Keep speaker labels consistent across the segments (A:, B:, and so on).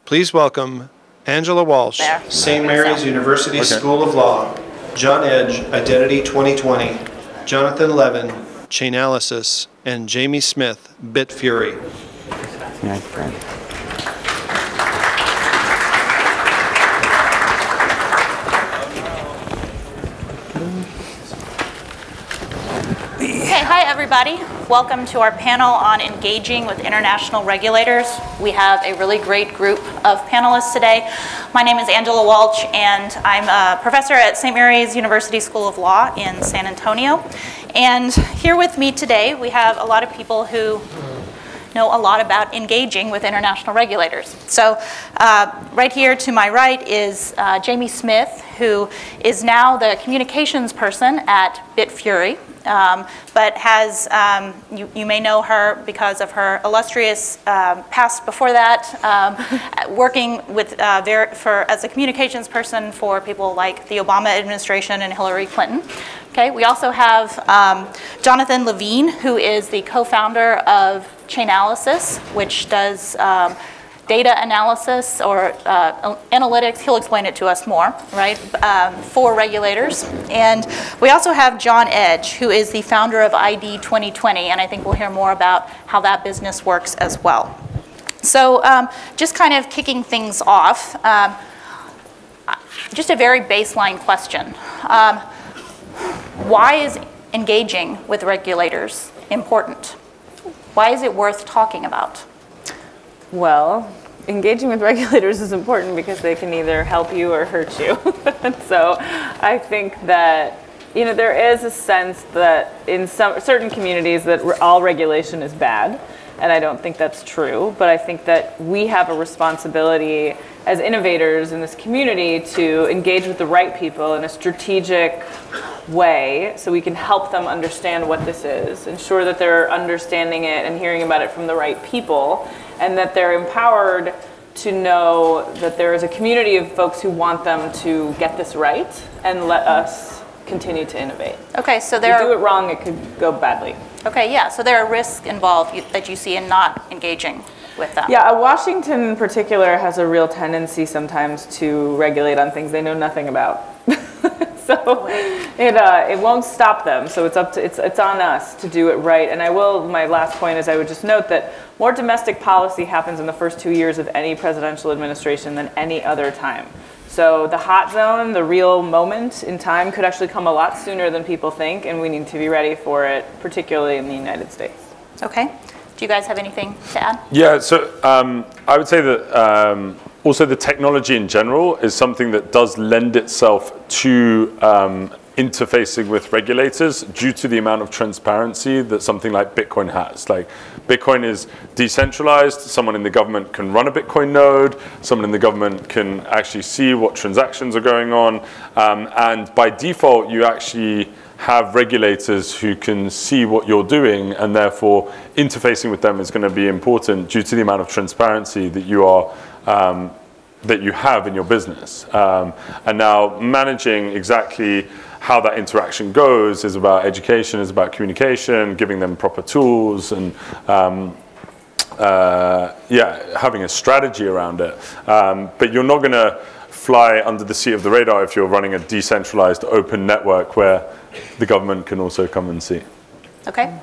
A: Please welcome Angela Walsh, St. Mary's University School of Law, John Edge, Identity 2020, Jonathan Levin, Chainalysis, and Jamie Smith, Bitfury.
B: Okay, hi everybody. Welcome to our panel on engaging with international regulators. We have a really great group of panelists today. My name is Angela Walsh, and I'm a professor at St. Mary's University School of Law in San Antonio. And here with me today, we have a lot of people who know a lot about engaging with international regulators. So right here to my right is Jamie Smith, who is now the communications person at Bitfury. But has, you may know her because of her illustrious past before that, working with, as a communications person for people like the Obama administration and Hillary Clinton. Okay, we also have Jonathan Levin, who is the co-founder of Chainalysis, which does data analysis or analytics. He'll explain it to us more, right, for regulators. And we also have John Edge, who is the founder of ID 2020, and I think we'll hear more about how that business works as well. So just kind of kicking things off, just a very baseline question. Why is engaging with regulators important? Why is it worth talking about?
C: Well, engaging with regulators is important because they can either help you or hurt you. So I think that, you know, there is a sense that in certain communities that all regulation is bad, and I don't think that's true, but I think that we have a responsibility as innovators in this community to engage with the right people in a strategic way so we can help them understand what this is, ensure that they're understanding it and hearing about it from the right people, and that they're empowered to know that there is a community of folks who want them to get this right and let us continue to innovate.
B: Okay, so
C: if you do it wrong, it could go badly.
B: Okay, yeah, so there are risks involved that you see in not engaging with them.
C: Yeah, Washington in particular has a real tendency sometimes to regulate on things they know nothing about. So it won't stop them. So it's on us to do it right. And my last point is I would just note that more domestic policy happens in the first 2 years of any presidential administration than any other time. So the hot zone, the real moment in time, could actually come a lot sooner than people think, and we need to be ready for it, particularly in the United States.
B: Okay. Do you guys have anything to add?
D: Yeah, so I would say that also the technology in general is something that does lend itself to interfacing with regulators due to the amount of transparency that something like Bitcoin has. Like, Bitcoin is decentralized. Someone in the government can run a Bitcoin node. Someone in the government can actually see what transactions are going on. And by default, you actually have regulators who can see what you're doing, and therefore interfacing with them is going to be important due to the amount of transparency that you are that you have in your business. And now managing exactly how that interaction goes is about education, is about communication, giving them proper tools, and having a strategy around it. But you're not going to fly under the seat of the radar if you're running a decentralized open network where the government can also come and see.
B: Okay.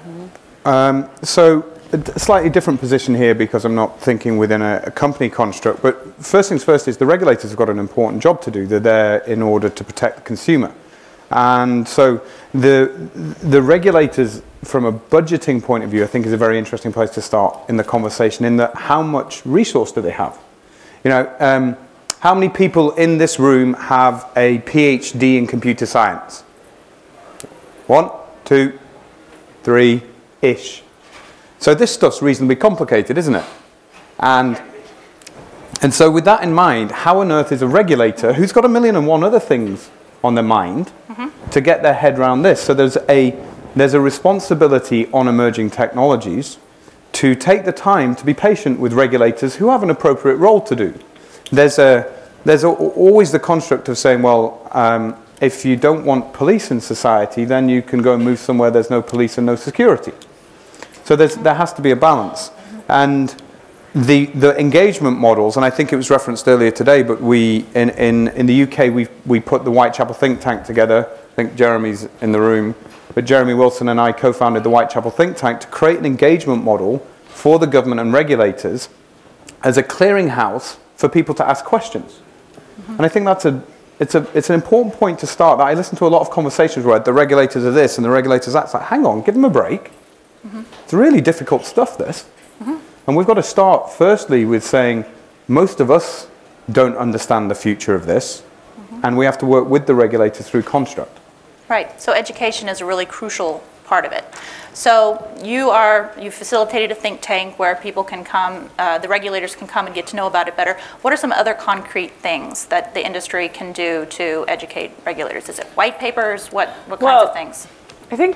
E: So a slightly different position here because I'm not thinking within a company construct, but first things first is the regulators have got an important job to do. They're there in order to protect the consumer. And so the regulators, from a budgeting point of view, I think is a very interesting place to start in the conversation, in that how much resource do they have? You know, how many people in this room have a PhD in computer science? 1, 2, 3-ish. So this stuff's reasonably complicated, isn't it? And so with that in mind, how on earth is a regulator who's got 1,000,001 other things on their mind to get their head around this? So there's a responsibility on emerging technologies to take the time to be patient with regulators who have an appropriate role to do. There's always the construct of saying, well, if you don't want police in society, then you can go and move somewhere there's no police and no security. So there has to be a balance. And the engagement models, and I think it was referenced earlier today, but we in the UK we put the Whitechapel think tank together. I think Jeremy's in the room, but Jeremy Wilson and I co-founded the Whitechapel think tank to create an engagement model for the government and regulators as a clearinghouse for people to ask questions. And I think it's an important point to start. That I listen to a lot of conversations where the regulators are this and the regulators that. It's like, hang on, give them a break. It's really difficult stuff, this. And we've got to start firstly with saying most of us don't understand the future of this, and we have to work with the regulators through construct.
B: Right, so education is a really crucial part of it. So you facilitated a think tank where people can come, the regulators can come and get to know about it better. What are some other concrete things that the industry can do to educate regulators? Is it white papers? What kinds of things?
C: I think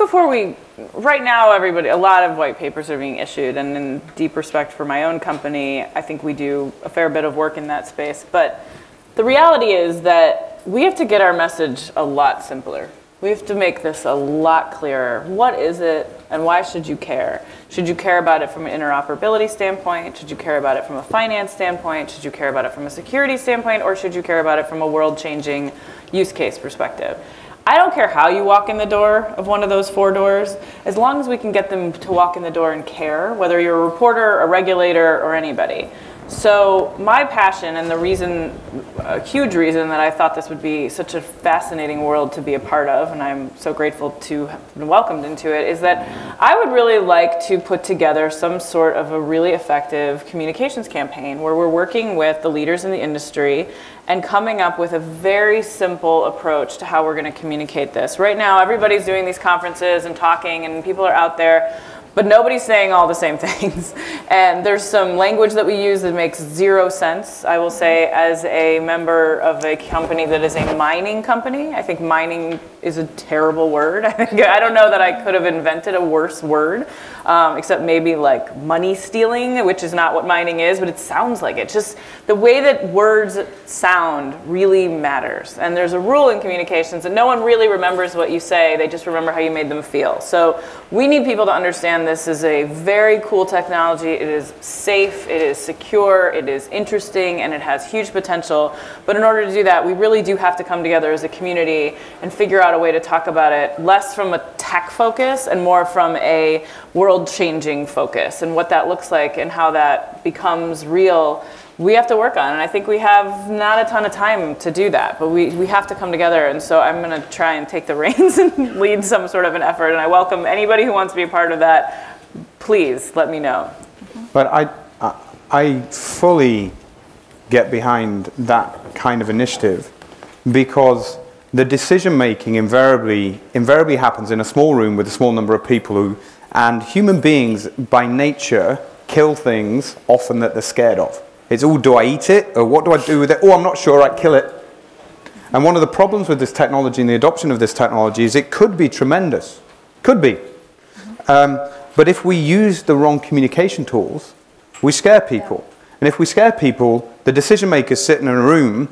C: right now a lot of white papers are being issued, and in deep respect for my own company, I think we do a fair bit of work in that space. But the reality is that we have to get our message a lot simpler. We have to make this a lot clearer. What is it, and why should you care? Should you care about it from an interoperability standpoint? Should you care about it from a finance standpoint? Should you care about it from a security standpoint? Or should you care about it from a world-changing use case perspective? I don't care how you walk in the door of one of those 4 doors, as long as we can get them to walk in the door and care, whether you're a reporter, a regulator, or anybody. So my passion and the reason, a huge reason that I thought this would be such a fascinating world to be a part of, and I'm so grateful to have been welcomed into it, is that I would really like to put together some sort of a really effective communications campaign where we're working with the leaders in the industry and coming up with a very simple approach to how we're going to communicate this. Right now, everybody's doing these conferences and talking, and people are out there, but nobody's saying all the same things. And there's some language that we use that makes 0 sense. I will say, as a member of a company that is a mining company, I think mining is a terrible word. I don't know that I could have invented a worse word, except maybe like money stealing, which is not what mining is, but it sounds like it. Just the way that words sound really matters. And there's a rule in communications that no one really remembers what you say, they just remember how you made them feel. So we need people to understand this is a very cool technology. It is safe, it is secure, it is interesting, and it has huge potential. But in order to do that, we really do have to come together as a community and figure out a way to talk about it less from a tech focus and more from a world-changing focus, and what that looks like and how that becomes real. We have to work on, and I think we have not a ton of time to do that, but we have to come together, and so I'm going to try and take the reins and lead some sort of an effort, and I welcome anybody who wants to be a part of that. Please let me know.
E: But I fully get behind that kind of initiative, because the decision making invariably happens in a small room with a small number of people and human beings by nature kill things often that they're scared of. It's, oh, do I eat it? Or what do I do with it? Oh, I'm not sure, I'd kill it. And one of the problems with this technology and the adoption of this technology is it could be tremendous. Could be. But if we use the wrong communication tools, we scare people. And if we scare people, the decision makers sit in a room,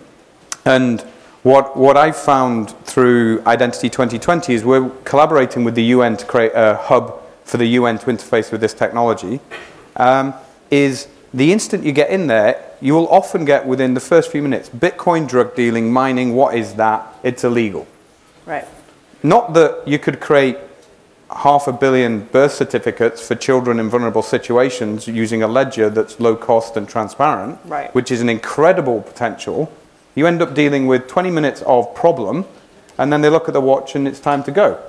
E: and what I've found through Identity 2020 is we're collaborating with the UN to create a hub for the UN to interface with this technology, is the instant you get in there, you will often get within the first few minutes, Bitcoin, drug dealing, mining, what is that? It's illegal.
C: Right.
E: Not that you could create 500 million birth certificates for children in vulnerable situations using a ledger that's low cost and transparent,
C: right,
E: which is an incredible potential. You end up dealing with 20 minutes of problem, and then they look at the watch and it's time to go.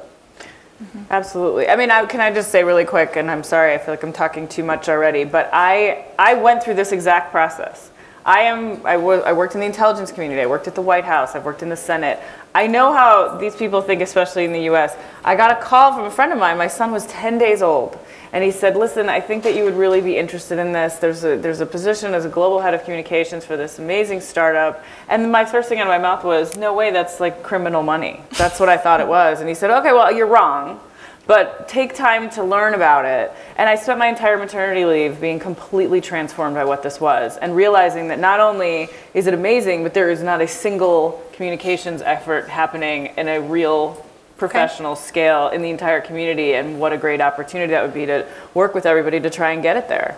C: Absolutely. I mean, can I just say really quick, and I'm sorry, I feel like I'm talking too much already, but I went through this exact process. I worked in the intelligence community, I worked at the White House, I've worked in the Senate. I know how these people think, especially in the US. I got a call from a friend of mine, my son was 10 days old, and he said, listen, I think that you would really be interested in this. There's a position as a global head of communications for this amazing startup. And my first thing out of my mouth was, no way, that's like criminal money. That's what I thought it was. And he said, okay, well, you're wrong, but take time to learn about it. And I spent my entire maternity leave being completely transformed by what this was, and realizing that not only is it amazing, but there is not a single communications effort happening in a real professional scale in the entire community, and what a great opportunity that would be to work with everybody to try and get it there.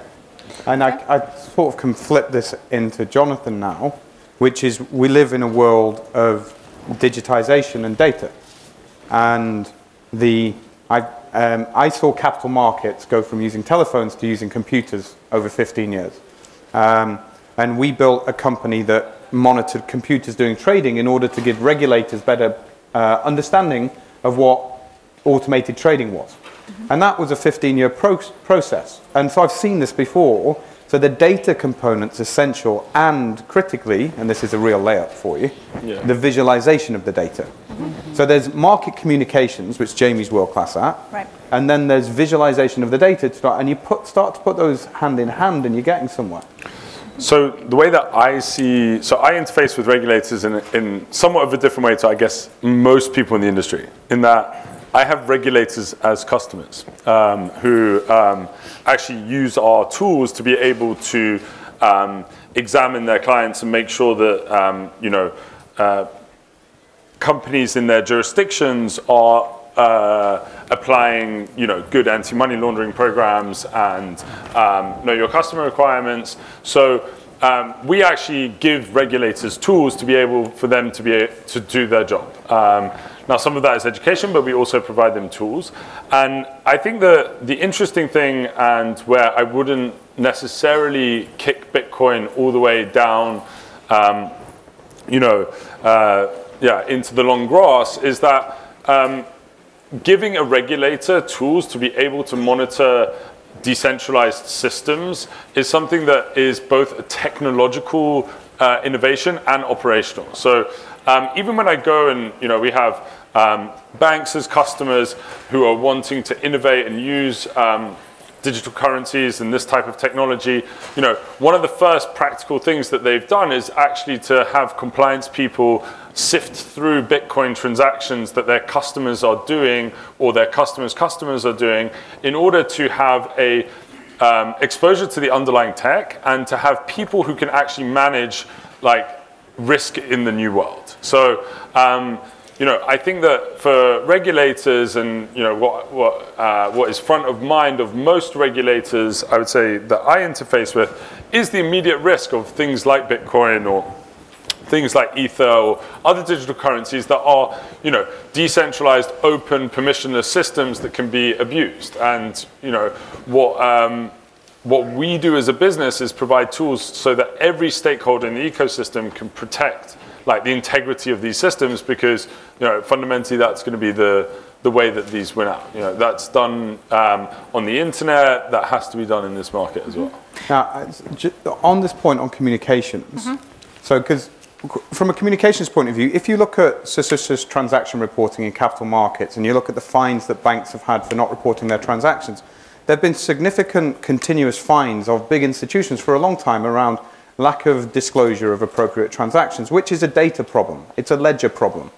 E: And I sort of can flip this into Jonathan now, which is we live in a world of digitization and data. And I saw capital markets go from using telephones to using computers over 15 years. And we built a company that monitored computers doing trading in order to give regulators better understanding of what automated trading was. And that was a 15-year process. And so I've seen this before. So the data component's essential, and critically, and this is a real layup for you, the visualization of the data. So there's market communications, which Jamie's world class at, and then there's visualization of the data to start, and you start to put those hand in hand, and you're getting somewhere.
D: So the way that I see, so I interface with regulators in somewhat of a different way to, I guess, most people in the industry, in that I have regulators as customers who actually use our tools to be able to examine their clients and make sure that companies in their jurisdictions are applying good anti-money laundering programs and know your customer requirements. So we actually give regulators tools to be able for them to be able to do their job. Now, some of that is education, but we also provide them tools. And I think the interesting thing, and where I wouldn't necessarily kick Bitcoin all the way down, into the long grass, is that giving a regulator tools to be able to monitor decentralized systems is something that is both a technological innovation and operational. So even when I go and we have banks as customers who are wanting to innovate and use digital currencies and this type of technology, one of the first practical things that they've done is actually to have compliance people sift through Bitcoin transactions that their customers are doing or their customers' customers are doing in order to have a exposure to the underlying tech and to have people who can actually manage risk in the new world. So I think that for regulators and what is front of mind of most regulators, I would say that I interface with, is the immediate risk of things like Bitcoin or things like Ether or other digital currencies that are decentralized, open, permissionless systems that can be abused. And what we do as a business is provide tools so that every stakeholder in the ecosystem can protect the integrity of these systems, because fundamentally that's going to be the way that these win out. That's done on the internet. That has to be done in this market as well.
E: Now, on this point on communications, so because from a communications point of view, if you look at suspicious transaction reporting in capital markets and you look at the fines that banks have had for not reporting their transactions, there have been significant continuous fines of big institutions for a long time around lack of disclosure of appropriate transactions, which is a data problem. It's a ledger problem.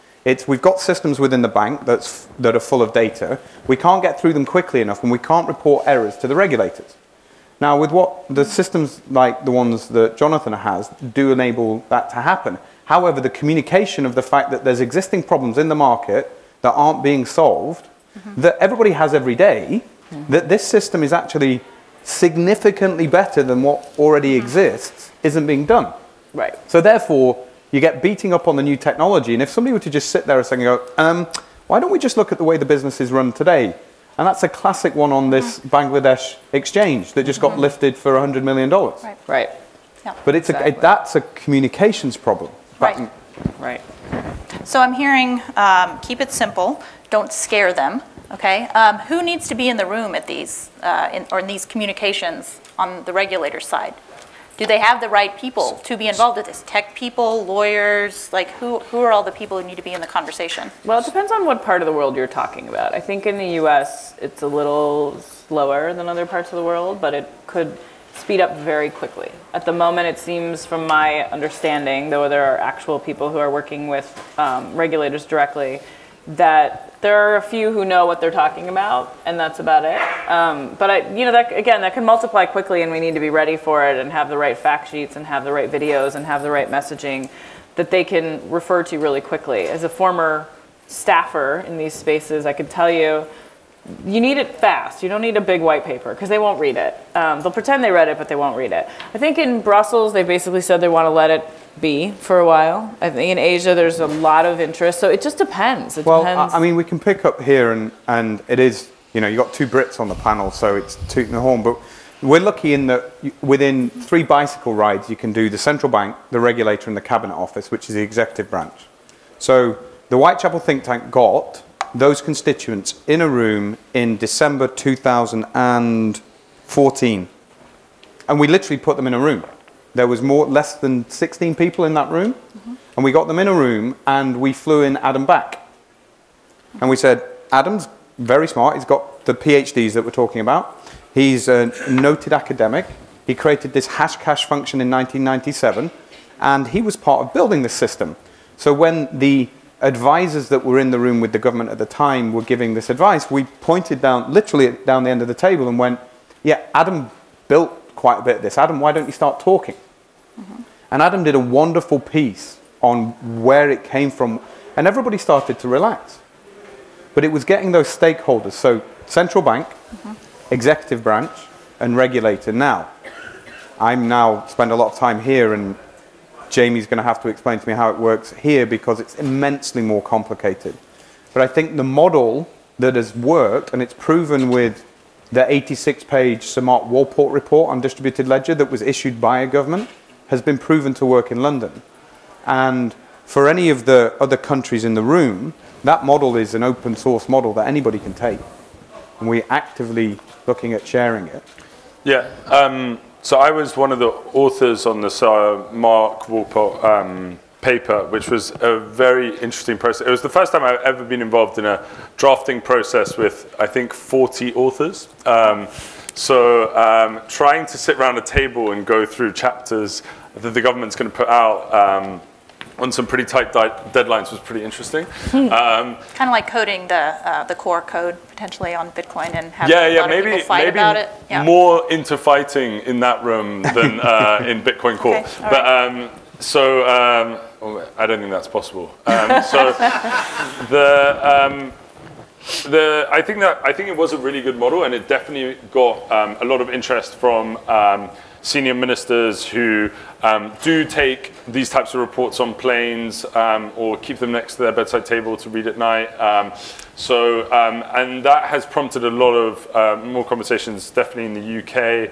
E: We've got systems within the bank that are full of data. We can't get through them quickly enough, and we can't report errors to the regulators. Now, with what the systems like the ones that Jonathan has do enable that to happen. However, the communication of the fact that there's existing problems in the market that aren't being solved, that everybody has every day, that this system is actually significantly better than what already exists, isn't being done.
C: Right.
E: So therefore, you get beating up on the new technology. And if somebody were to just sit there a second and go, why don't we just look at the way the business is run today? And that's a classic one on this Bangladesh exchange that just got lifted for $100 million.
C: Right.
B: Yeah.
E: But that's a communications problem.
C: Right.
B: So I'm hearing keep it simple, don't scare them. Okay. Who needs to be in the room at these in these communications on the regulator side? Do they have the right people to be involved with this? Tech people, lawyers, who are all the people who need to be in the conversation?
C: Well, it depends on what part of the world you're talking about. I think in the US, it's a little slower than other parts of the world, but it could speed up very quickly. At the moment, it seems from my understanding, though there are actual people who are working with regulators directly, that there are a few who know what they're talking about, and that's about it. But that can multiply quickly, and we need to be ready for it and have the right fact sheets and have the right videos and have the right messaging that they can refer to really quickly. As a former staffer in these spaces, I could tell you you need it fast. You don't need a big white paper because they won't read it. They'll pretend they read it, but they won't read it. I think in Brussels, they basically said they want to let it be for a while. I think in Asia, there's a lot of interest. So it just depends. It depends.
E: I mean, we can pick up here and it is, you know, you got 2 Brits on the panel, so it's tooting the horn. But we're lucky in that within 3 bicycle rides, you can do the central bank, the regulator, and the cabinet office, which is the executive branch. So the Whitechapel think tank got those constituents in a room in December 2014. And we literally put them in a room. There was less than 16 people in that room. And we got them in a room and we flew in Adam back. And we said, Adam's very smart. He's got the PhDs that we're talking about. He's a noted academic. He created this hash cache function in 1997. And he was part of building this system. So when the advisors that were in the room with the government at the time were giving this advice, we pointed literally down the end of the table and went, yeah, Adam built quite a bit of this. Adam, why don't you start talking? And Adam did a wonderful piece on where it came from, and everybody started to relax. But it was getting those stakeholders, so central bank, executive branch, and regulator. Now, I'm now spend a lot of time here, and Jamie's going to have to explain to me how it works here because it's immensely more complicated. But I think the model that has worked, and it's proven with the 86-page Sir Mark Walport report on distributed ledger that was issued by a government, has been proven to work in London. And for any of the other countries in the room, that model is an open source model that anybody can take. And we're actively looking at sharing it.
D: Yeah. So I was one of the authors on the Mark Walport paper, which was a very interesting process. It was the first time I've ever been involved in a drafting process with, I think, 40 authors. Trying to sit around a table and go through chapters that the government's going to put out on some pretty tight deadlines was pretty interesting.
B: Kind of like coding the core code potentially on Bitcoin and having a lot of people fight about it. Yeah.
D: More into fighting in that room than in Bitcoin core.
B: Okay,
D: but right. I don't think that's possible. I think it was a really good model, and it definitely got a lot of interest from senior ministers who do take these types of reports on planes or keep them next to their bedside table to read at night. And that has prompted a lot of more conversations, definitely in the UK.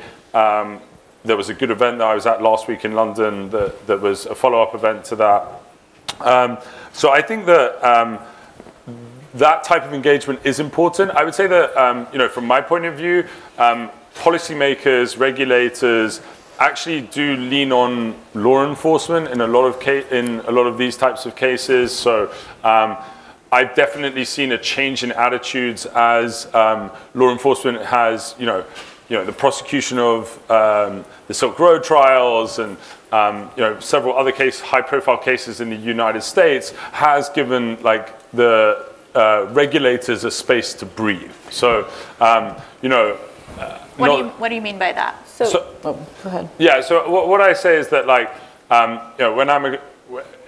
D: There was a good event that I was at last week in London that was a follow-up event to that. So I think that that type of engagement is important. I would say that, from my point of view, policymakers, regulators actually do lean on law enforcement in a lot of these types of cases. So I've definitely seen a change in attitudes as law enforcement has, the prosecution of the Silk Road trials and several other high-profile cases in the United States has given the regulators a space to breathe. So
B: what do you mean by that?
C: Go ahead.
D: Yeah. So what I say is that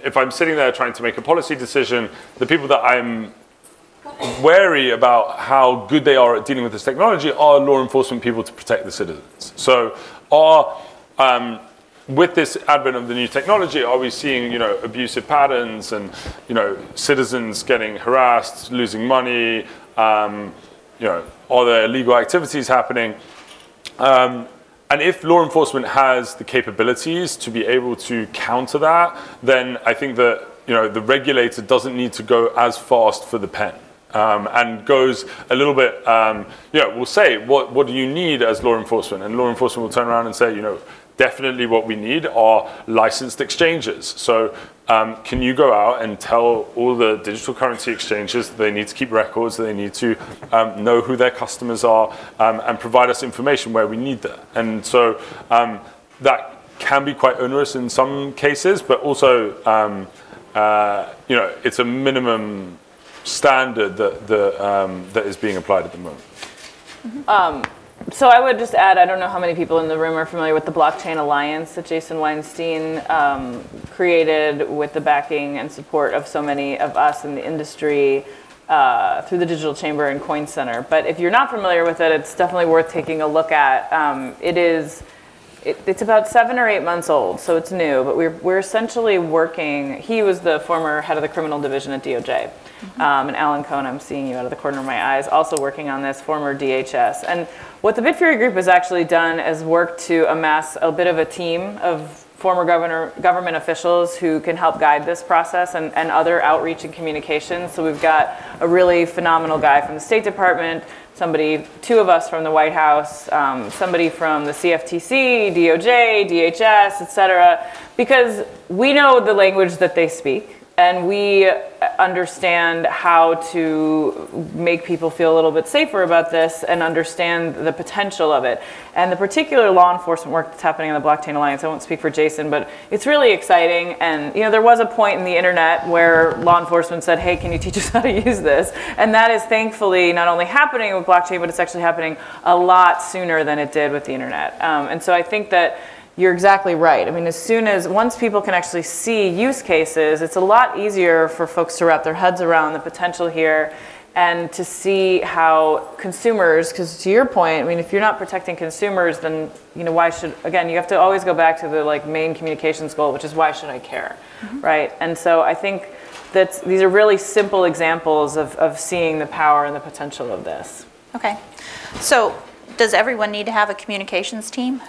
D: if I'm sitting there trying to make a policy decision, the people that I'm wary about how good they are at dealing with this technology are law enforcement people to protect the citizens. So with this advent of the new technology, are we seeing abusive patterns and citizens getting harassed, losing money? Are there illegal activities happening? And if law enforcement has the capabilities to be able to counter that, then I think that the regulator doesn't need to go as fast for the pen. And goes a little bit, we'll say, what do you need as law enforcement? And law enforcement will turn around and say, definitely what we need are licensed exchanges. So can you go out and tell all the digital currency exchanges that they need to keep records, that they need to know who their customers are, and provide us information where we need that. And so that can be quite onerous in some cases, but also, it's a minimum standard that is being applied at the moment.
C: So I would just add, I don't know how many people in the room are familiar with the Blockchain Alliance that Jason Weinstein created with the backing and support of so many of us in the industry. through the Digital Chamber and Coin Center. But if you're not familiar with it, it's definitely worth taking a look at. It's about 7 or 8 months old, so it's new, but we're essentially working. He was the former head of the criminal division at DOJ. And Alan Cohn, I'm seeing you out of the corner of my eyes, also working on this, former DHS. And what the Bitfury Group has actually done is work to amass a bit of a team of former government officials who can help guide this process and other outreach and communications. So we've got a really phenomenal guy from the State Department, two of us from the White House, somebody from the CFTC, DOJ, DHS, et cetera, because we know the language that they speak and we understand how to make people feel a little bit safer about this and understand the potential of it. And the particular law enforcement work that's happening on the Blockchain Alliance, I won't speak for Jason, but it's really exciting. And there was a point in the internet where law enforcement said, hey, can you teach us how to use this? And that is thankfully not only happening with blockchain, but it's actually happening a lot sooner than it did with the internet. And so I think that you're exactly right. I mean, once people can actually see use cases, it's a lot easier for folks to wrap their heads around the potential here and to see how consumers, because to your point, I mean, if you're not protecting consumers, then, why should, again, you have to always go back to the main communications goal, which is why should I care, right? And so I think that these are really simple examples of seeing the power and the potential of this.
B: Okay. So does everyone need to have a communications team?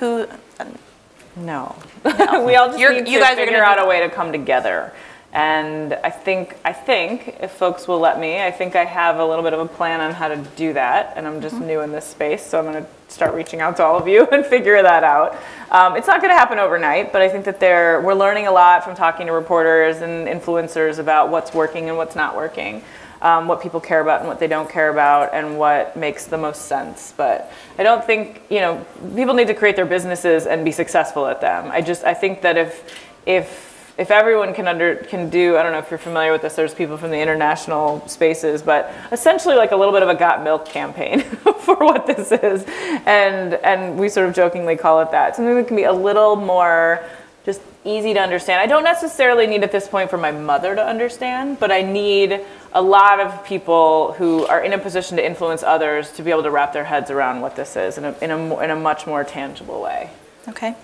C: No. We all just need to figure out a way to come together. And I think if folks will let me, I think I have a little bit of a plan on how to do that. And I'm just new in this space, so I'm going to start reaching out to all of you and figure that out. It's not going to happen overnight, but I think that we're learning a lot from talking to reporters and influencers about what's working and what's not working. What people care about and what they don't care about, and what makes the most sense. But I don't think, people need to create their businesses and be successful at them. I think that if everyone can do, I don't know if you're familiar with this, there's people from the international spaces, but essentially like a little bit of a Got Milk campaign for what this is. And we sort of jokingly call it that. Something that can be a little more just easy to understand. I don't necessarily need at this point for my mother to understand, but I need a lot of people who are in a position to influence others to be able to wrap their heads around what this is in a much more tangible way.
B: Okay.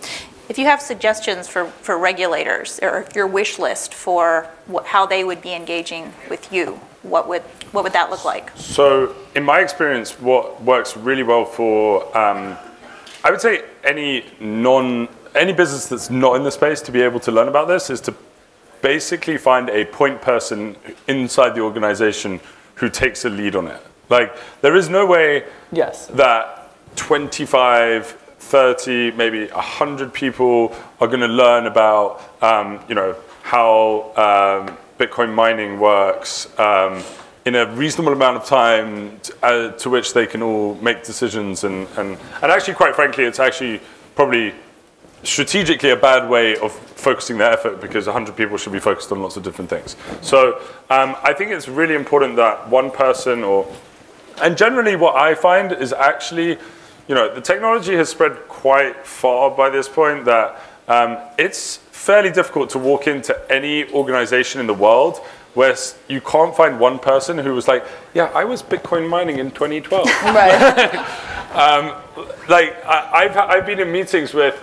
B: If you have suggestions for regulators or your wish list for how they would be engaging with you, what would that look like?
D: So in my experience, what works really well for, I would say any business that's not in the space to be able to learn about this is to basically find a point person inside the organization who takes a lead on it. Like, there is no way that 25, 30, maybe 100 people are going to learn about, how Bitcoin mining works in a reasonable amount of time to which they can all make decisions. And actually, quite frankly, it's actually probably strategically a bad way of focusing their effort, because 100 people should be focused on lots of different things. So I think it's really important that one person and generally what I find is actually, the technology has spread quite far by this point that it's fairly difficult to walk into any organization in the world where you can't find one person who was like, yeah, I was Bitcoin mining in 2012.
C: Right.
D: I've been in meetings with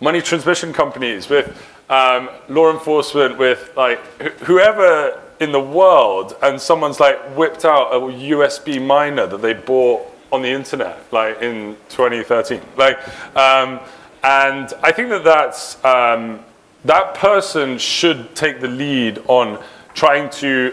D: money transmission companies, with law enforcement, with whoever in the world, and someone's whipped out a USB miner that they bought on the internet in 2013. And I think that's that person should take the lead on trying to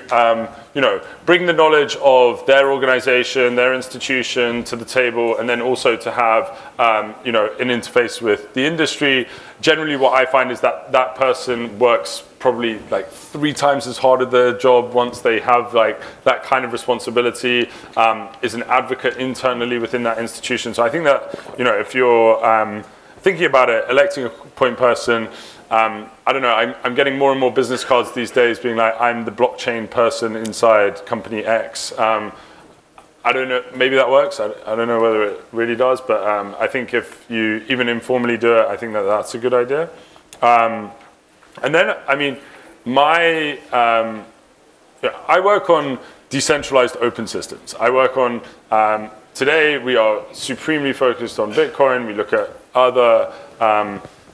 D: bring the knowledge of their organization, their institution to the table, and then also to have an interface with the industry. Generally, what I find is that that person works probably 3 times as hard at their job once they have that kind of responsibility, is an advocate internally within that institution. So I think that if you're thinking about it, electing a point person, I don't know, I'm getting more and more business cards these days being like, I'm the blockchain person inside company X. I don't know, maybe that works. I don't know whether it really does, but I think if you even informally do it, I think that's a good idea. And then, I mean, I work on decentralized open systems. I work on, today we are supremely focused on Bitcoin. We look at other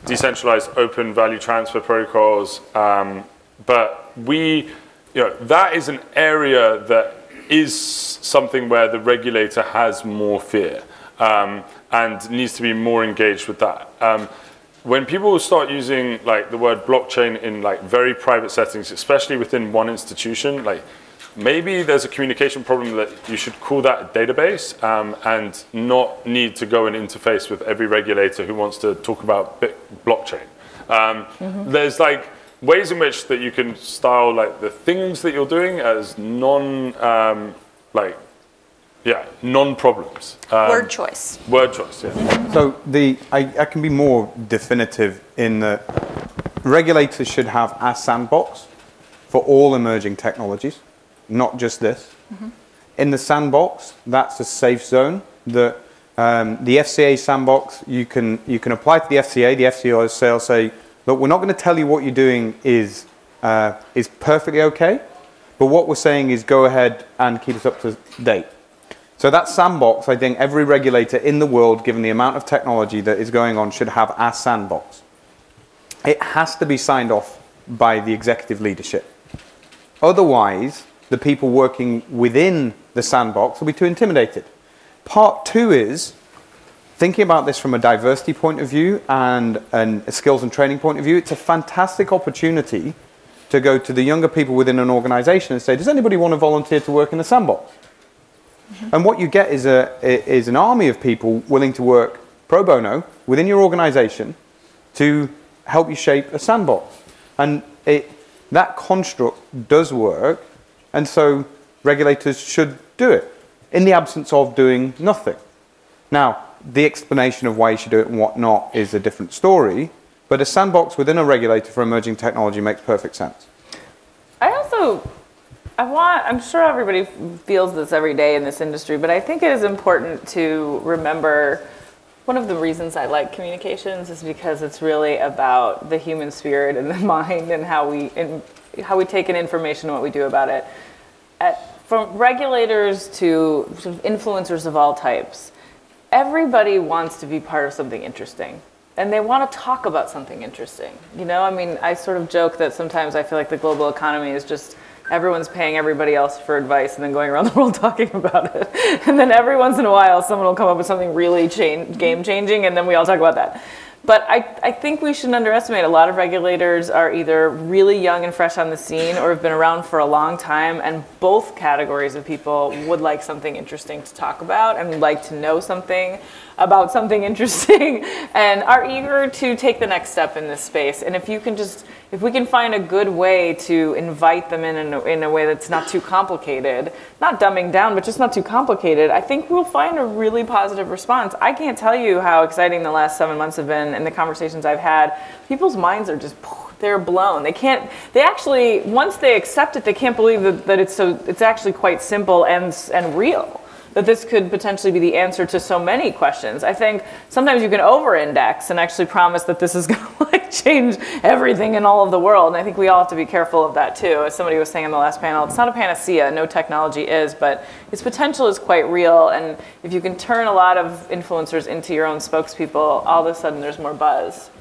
D: decentralized open value transfer protocols. But that is an area that is something where the regulator has more fear and needs to be more engaged with that. When people start using like the word blockchain in like very private settings, especially within one institution, like maybe there's a communication problem that you should call that a database and not need to go and interface with every regulator who wants to talk about blockchain. There's like ways in which that you can style like the things that you're doing as non-problems.
B: Word choice.
D: Word choice, yeah.
E: So I can be more definitive in that regulators should have a sandbox for all emerging technologies, not just this. In the sandbox, that's a safe zone. The FCA sandbox, you can apply to the FCA. The FCA will say, look, we're not going to tell you what you're doing is perfectly okay, but what we're saying is go ahead and keep us up to date. So that sandbox, I think every regulator in the world, given the amount of technology that is going on, should have a sandbox. It has to be signed off by the executive leadership. Otherwise, the people working within the sandbox will be too intimidated. Part two is thinking about this from a diversity point of view and a skills and training point of view. It's a fantastic opportunity to go to the younger people within an organization and say, does anybody want to volunteer to work in the sandbox? And what you get is an army of people willing to work pro bono within your organization to help you shape a sandbox. And that construct does work, and so regulators should do it in the absence of doing nothing. Now, the explanation of why you should do it and what not is a different story, but a sandbox within a regulator for emerging technology makes perfect sense.
C: I'm sure everybody feels this every day in this industry, but I think it is important to remember one of the reasons I like communications is because it's really about the human spirit and the mind and how we take in information and what we do about it. From regulators to sort of influencers of all types, everybody wants to be part of something interesting. And they want to talk about something interesting. You know, I mean, I sort of joke that sometimes I feel like the global economy is just everyone's paying everybody else for advice and then going around the world talking about it. And then every once in a while, someone will come up with something really game-changing, and then we all talk about that. But I think we shouldn't underestimate a lot of regulators are either really young and fresh on the scene or have been around for a long time, and both categories of people would like something interesting to talk about and like to know something about something interesting and are eager to take the next step in this space. And if we can find a good way to invite them in a way that's not too complicated, not dumbing down, but just not too complicated, I think we'll find a really positive response. I can't tell you how exciting the last 7 months have been and the conversations I've had. People's minds are just, they're blown. They actually, once they accept it, they can't believe that it's actually quite simple and real. That this could potentially be the answer to so many questions. I think sometimes you can over-index and actually promise that this is going to change everything in all of the world. And I think we all have to be careful of that too. As somebody was saying on the last panel, it's not a panacea. No technology is, but its potential is quite real. And if you can turn a lot of influencers into your own spokespeople, all of a sudden there's more buzz.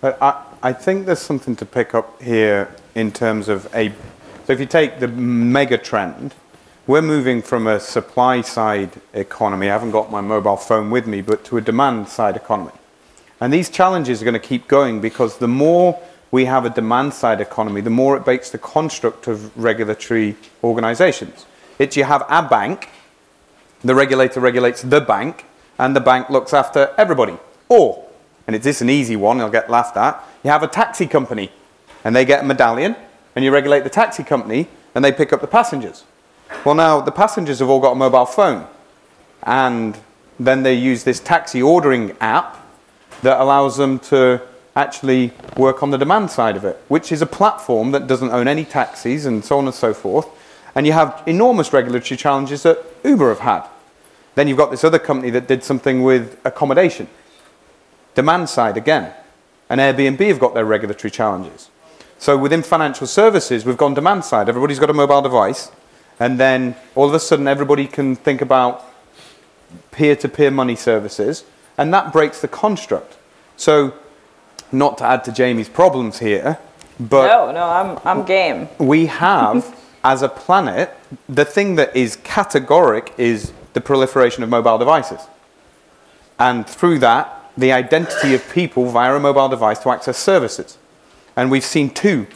E: But I think there's something to pick up here in terms of so if you take the mega trend, we're moving from a supply-side economy, I haven't got my mobile phone with me, but to a demand-side economy. And these challenges are going to keep going because the more we have a demand-side economy, the more it breaks the construct of regulatory organizations. You have a bank, the regulator regulates the bank, and the bank looks after everybody. Or, and it's this an easy one, I'll get laughed at, you have a taxi company, and they get a medallion, and you regulate the taxi company, and they pick up the passengers. Well, now the passengers have all got a mobile phone, and then they use this taxi ordering app that allows them to actually work on the demand side of it, which is a platform that doesn't own any taxis and so on and so forth. And you have enormous regulatory challenges that Uber have had. Then you've got this other company that did something with accommodation. Demand side again. And Airbnb have got their regulatory challenges. So within financial services, we've gone demand side. Everybody's got a mobile device. And then all of a sudden everybody can think about peer-to-peer money services, and that breaks the construct. So, not to add to Jamie's problems here, but
C: I'm game.
E: We have, as a planet, the thing that is categoric is the proliferation of mobile devices. And through that, the identity of people via a mobile device to access services. And we've seen 2,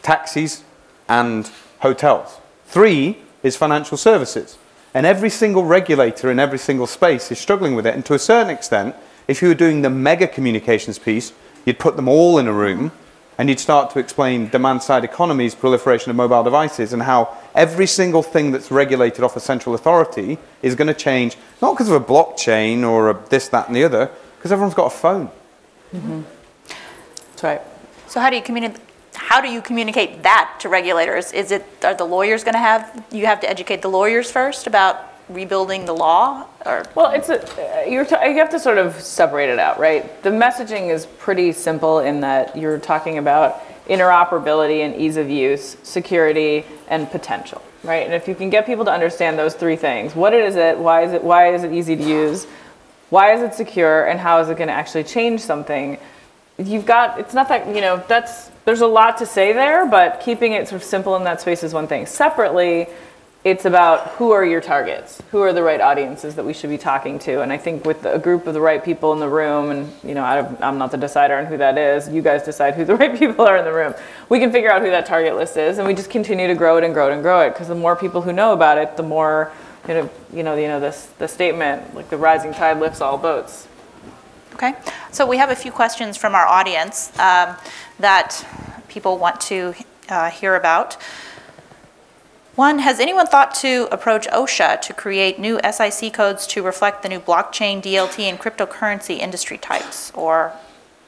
E: taxis and hotels. 3 is financial services. And every single regulator in every single space is struggling with it. And to a certain extent, if you were doing the mega communications piece, you'd put them all in a room and you'd start to explain demand-side economies, proliferation of mobile devices, and how every single thing that's regulated off a central authority is going to change, not because of a blockchain or a this, that, and the other, because everyone's got a phone.
C: Mm-hmm. That's right.
B: So how do you communicate that to regulators? Are the lawyers going to you have to educate the lawyers first about rebuilding the law? Or?
C: Well, you have to sort of separate it out, right? The messaging is pretty simple in that you're talking about interoperability and ease of use, security, and potential, right? And if you can get people to understand those 3 things, what is it, why is it easy to use, why is it secure, and how is it going to actually change something, it's not that, there's a lot to say there, but keeping it sort of simple in that space is one thing. Separately, it's about who are your targets, who are the right audiences that we should be talking to. And I think with a group of the right people in the room, and I'm not the decider on who that is, you guys decide who the right people are in the room. We can figure out who that target list is, and we just continue to grow it and grow it and grow it, because the more people who know about it, the more, the statement, like the rising tide lifts all boats.
B: Okay, so we have a few questions from our audience that people want to hear about. One, has anyone thought to approach OSHA to create new SIC codes to reflect the new blockchain, DLT, and cryptocurrency industry types? Or,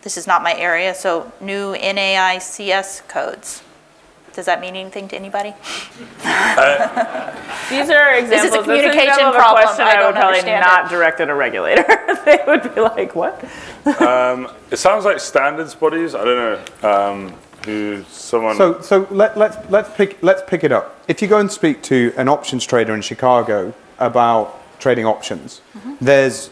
B: this is not my area, so new NAICS codes. Does that mean anything to anybody?
C: These are examples.
B: This is a communication
C: problem.
B: problem.
C: Question I would probably not direct at a regulator. They would be like, what?
D: It sounds like standards bodies. I don't know.
E: So let's pick it up. If you go and speak to an options trader in Chicago about trading options, there's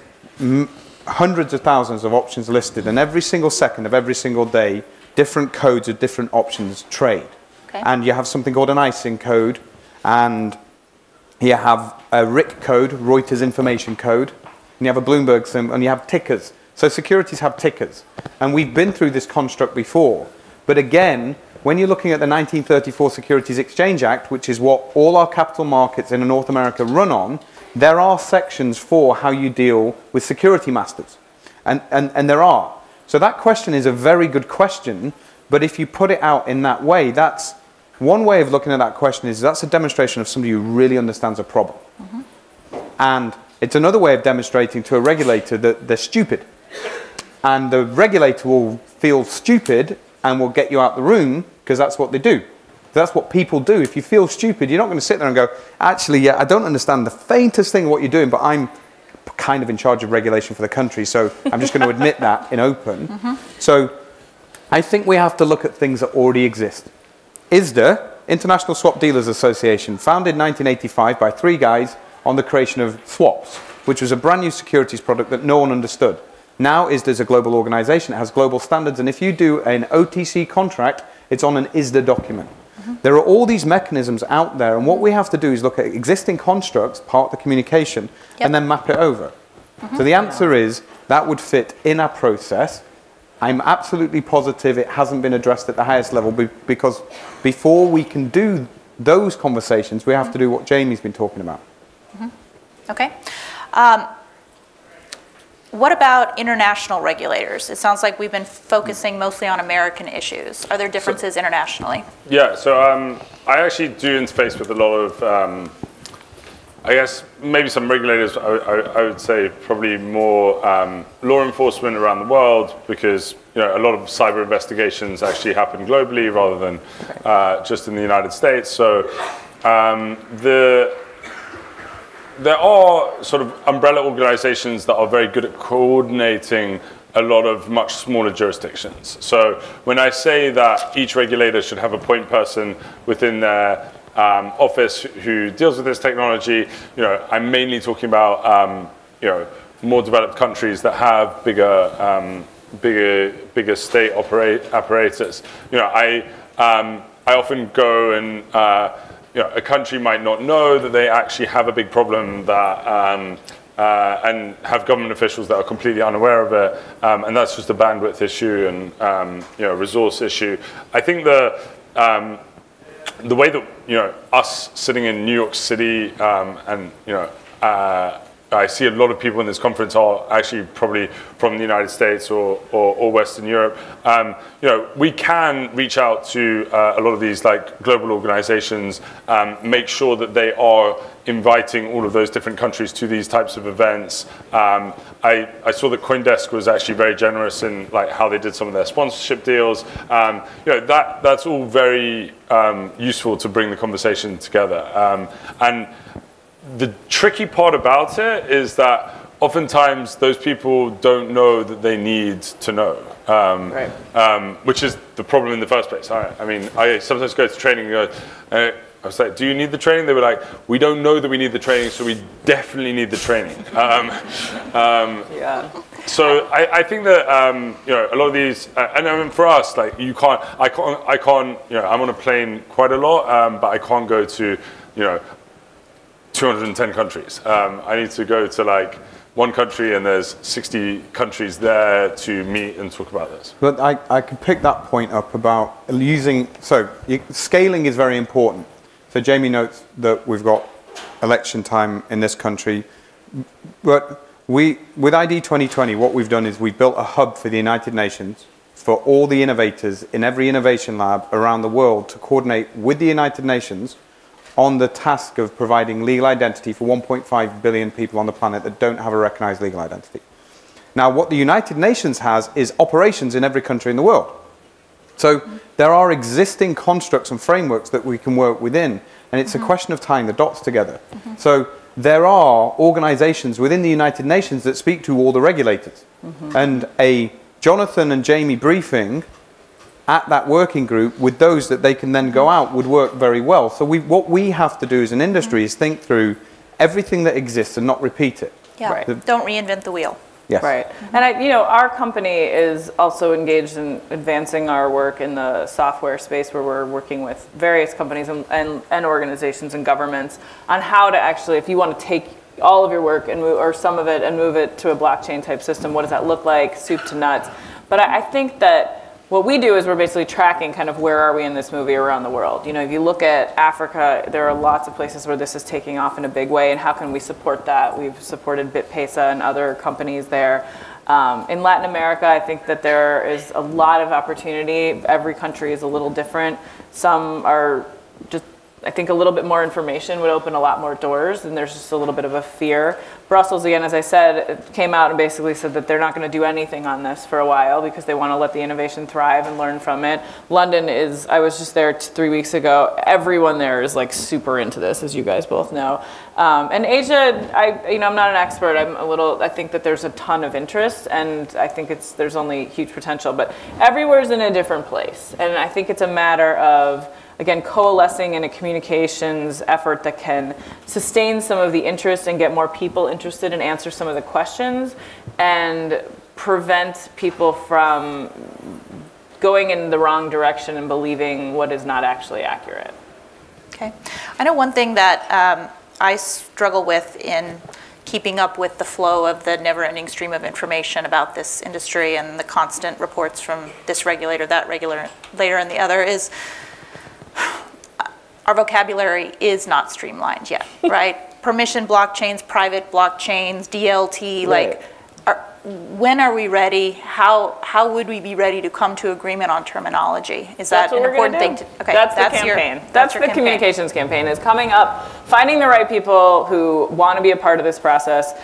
E: hundreds of thousands of options listed, and every single second of every single day, different codes of different options trade. Okay. And you have something called an ISIN code, and you have a RIC code, Reuters Information Code, and you have a Bloomberg symbol, and you have tickers. So securities have tickers, and we've been through this construct before. But again, when you're looking at the 1934 Securities Exchange Act, which is what all our capital markets in North America run on, there are sections for how you deal with security masters. And there are. So that question is a very good question, but if you put it out in that way, that's one way of looking at that question is that's a demonstration of somebody who really understands a problem. And it's another way of demonstrating to a regulator that they're stupid. And the regulator will feel stupid and will get you out the room, because that's what they do. That's what people do. If you feel stupid, you're not going to sit there and go, actually, yeah, I don't understand the faintest thing of what you're doing, but I'm kind of in charge of regulation for the country, so I'm just going to admit that in open. So I think we have to look at things that already exist. ISDA, International Swap Dealers Association, founded in 1985 by 3 guys on the creation of swaps, which was a brand new securities product that no one understood. Now ISDA is a global organization, it has global standards, and if you do an OTC contract, it's on an ISDA document. There are all these mechanisms out there, and what we have to do is look at existing constructs, part of the communication, and then map it over. So the answer is, that would fit in our process. I'm absolutely positive it hasn't been addressed at the highest level, because before we can do those conversations, we have to do what Jamie's been talking about.
B: Okay. What about international regulators? It sounds like we've been focusing mostly on American issues. Are there differences internationally?
D: Yeah, so I actually do interface with a lot of, I guess, maybe some regulators, I would say probably more law enforcement around the world, because a lot of cyber investigations actually happen globally rather than just in the United States. So there are sort of umbrella organizations that are very good at coordinating a lot of much smaller jurisdictions. So when I say that each regulator should have a point person within their office who deals with this technology. You know, I'm mainly talking about you know, more developed countries that have bigger state apparatus. You know, I often go and you know, a country might not know that they actually have a big problem that and have government officials that are completely unaware of it, and that's just a bandwidth issue and you know, resource issue. I think the way that, you know, us sitting in New York City and, you know, I see a lot of people in this conference are actually probably from the United States or Western Europe. You know, we can reach out to a lot of these like global organizations, make sure that they are inviting all of those different countries to these types of events. I saw that CoinDesk was actually very generous in like how they did some of their sponsorship deals. You know, that's all very useful to bring the conversation together. And the tricky part about it is that oftentimes those people don't know that they need to know, which is the problem in the first place. I mean, I sometimes go to training and go, I was like, do you need the training? They were like, we don't know that we need the training, so we definitely need the training.
C: Yeah.
D: So I think that you know, a lot of these, and I mean for us, like I can't, you know, I'm on a plane quite a lot, but I can't go to, you know, 210 countries. I need to go to like one country and there's 60 countries there to meet and talk about this.
E: But I could pick that point up about using, scaling is very important. So Jamie notes that we've got election time in this country, but with ID 2020, what we've done is we've built a hub for the United Nations for all the innovators in every innovation lab around the world to coordinate with the United Nations on the task of providing legal identity for 1.5 billion people on the planet that don't have a recognized legal identity. Now, what the United Nations has is operations in every country in the world. So there are existing constructs and frameworks that we can work within, and it's a question of tying the dots together. So there are organizations within the United Nations that speak to all the regulators. And a Jonathan and Jamie briefing at that working group with those that they can then go out would work very well. So what we have to do as an industry is think through everything that exists and not repeat it.
B: Yeah, right. Don't reinvent the wheel.
E: Yes.
C: Right. And you know, our company is also engaged in advancing our work in the software space, where we're working with various companies and organizations and governments on how to actually, if you want to take all of your work and move, or some of it, and move it to a blockchain type system, what does that look like, soup to nuts. But I think that what we do is we're basically tracking kind of where are we in this movie around the world. You know, if you look at Africa, there are lots of places where this is taking off in a big way, and how can we support that? We've supported BitPesa and other companies there. In Latin America, I think that there is a lot of opportunity. Every country is a little different. Some are just, I think a little bit more information would open a lot more doors, and there's just a little bit of a fear. Brussels, again, as I said, came out and basically said that they're not going to do anything on this for a while because they want to let the innovation thrive and learn from it. London is, I was just there 3 weeks ago. Everyone there is like super into this, as you guys both know. And Asia, I'm not an expert. I think that there's a ton of interest, and I think there's only huge potential, but everywhere's in a different place. And I think it's a matter of, again, coalescing in a communications effort that can sustain some of the interest and get more people interested and answer some of the questions, and prevent people from going in the wrong direction and believing what is not actually accurate.
B: Okay. I know one thing that I struggle with in keeping up with the flow of the never-ending stream of information about this industry and the constant reports from this regulator, that regulator, and the other is our vocabulary is not streamlined yet, right? Permission blockchains, private blockchains, DLT,
C: right.
B: like, when are we ready? How would we be ready to come to agreement on terminology? Is that an important thing to?
C: Okay, that's the campaign. That's the communications campaign, is coming up, finding the right people who want to be a part of this process,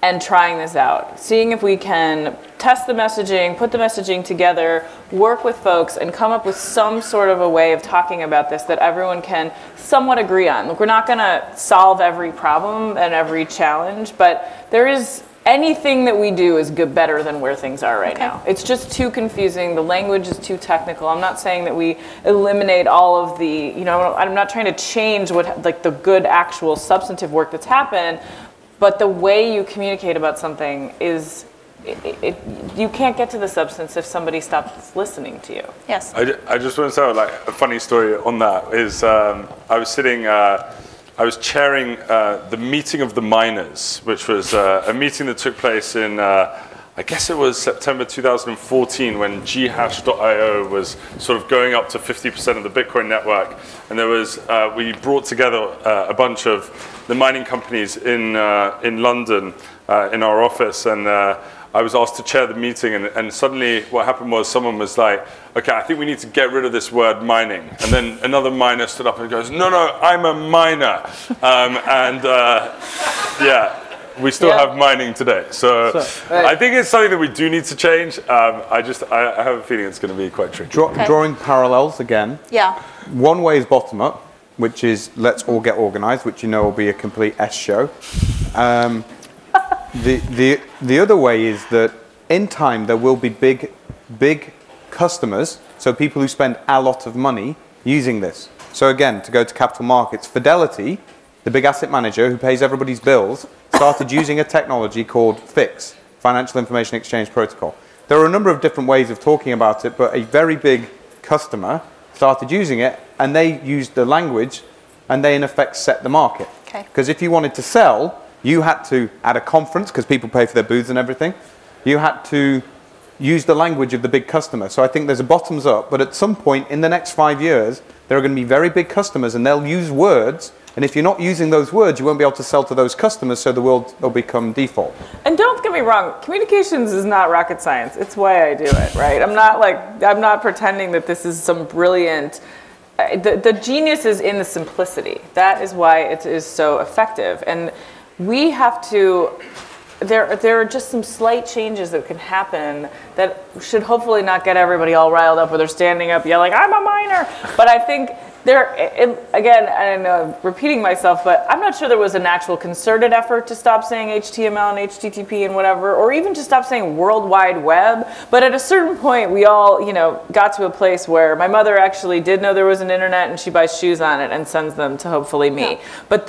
C: and trying this out, seeing if we can test the messaging, put the messaging together, work with folks, and come up with some sort of a way of talking about this that everyone can somewhat agree on. Look, we're not going to solve every problem and every challenge, but there is anything that we do is good, better than where things are right now. It's just too confusing. The language is too technical. I'm not saying that we eliminate all of the, you know, I'm not trying to change what, like, the good actual substantive work that's happened, but the way you communicate about something is, you can't get to the substance if somebody stops listening to you.
B: Yes.
D: I just want to tell, like, a funny story on that is I was chairing the meeting of the miners, which was a meeting that took place in, I guess it was September 2014, when ghash.io was sort of going up to 50% of the Bitcoin network. And there was, we brought together a bunch of the mining companies in London in our office, and I was asked to chair the meeting, and suddenly what happened was someone was like, okay, I think we need to get rid of this word mining. And then another miner stood up and goes, no, I'm a miner. Yeah, we still have mining today. So I think it's something that we do need to change. I have a feeling it's going to be quite tricky.
E: Drawing parallels again.
B: Yeah.
E: One way is bottom up, which is let's all get organized, which you know will be a complete S show. The other way is that in time there will be big customers, so people who spend a lot of money using this. So again, to go to capital markets, Fidelity, the big asset manager who pays everybody's bills, started using a technology called FIX, Financial Information Exchange Protocol. There are a number of different ways of talking about it, but a very big customer started using it, and they used the language, and they in effect set the market. Because if you wanted to sell, you had to, at a conference, because people pay for their booths and everything, you had to use the language of the big customer. So I think there's a bottoms up, but at some point in the next 5 years, there are going to be very big customers, and they'll use words, and if you're not using those words, you won't be able to sell to those customers, so the world will become default. And
C: don't get me wrong, communications is not rocket science. It's why I do it, right? I'm not pretending that this is some brilliant, the genius is in the simplicity. That is why it is so effective. And we have to, there are just some slight changes that can happen that should hopefully not get everybody all riled up where they're standing up yelling, I'm a miner. But I think again, I know I'm repeating myself, but I'm not sure there was an actual concerted effort to stop saying HTML and HTTP and whatever, or even to stop saying World Wide Web. But at a certain point, we all, got to a place where my mother actually did know there was an internet, and she buys shoes on it and sends them to hopefully me. Yeah. But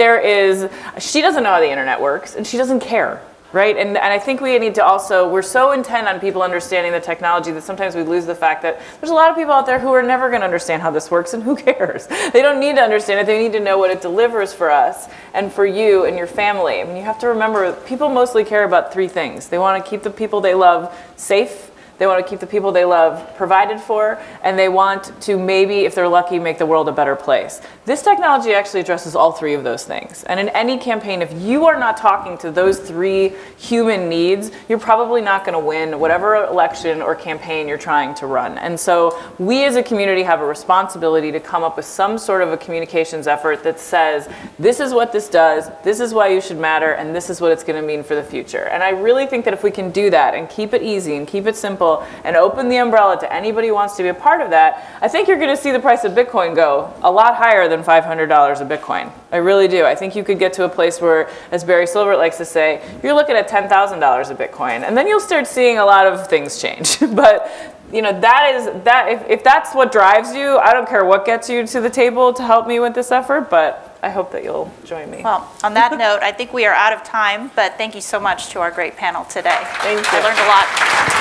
C: she doesn't know how the internet works, and she doesn't care. Right? And I think we need to also, we're so intent on people understanding the technology that sometimes we lose the fact that there's a lot of people out there who are never going to understand how this works, and who cares? They don't need to understand it. They need to know what it delivers for us and for you and your family. I mean, you have to remember, people mostly care about three things. They want to keep the people they love safe. They want to keep the people they love provided for, and they want to maybe, if they're lucky, make the world a better place. This technology actually addresses all three of those things. And in any campaign, if you are not talking to those three human needs, you're probably not going to win whatever election or campaign you're trying to run. And so we as a community have a responsibility to come up with some sort of a communications effort that says, this is what this does, this is why you should matter, and this is what it's going to mean for the future. And I really think that if we can do that and keep it easy and keep it simple, and open the umbrella to anybody who wants to be a part of that, I think you're going to see the price of Bitcoin go a lot higher than $500 a Bitcoin. I really do. I think you could get to a place where, as Barry Silbert likes to say, you're looking at $10,000 a Bitcoin, and then you'll start seeing a lot of things change. But if that's what drives you, I don't care what gets you to the table to help me with this effort, but I hope that you'll join me.
B: Well, on that note, I think we are out of time, but thank you so much to our great panel today.
C: Thank you.
B: I learned a lot.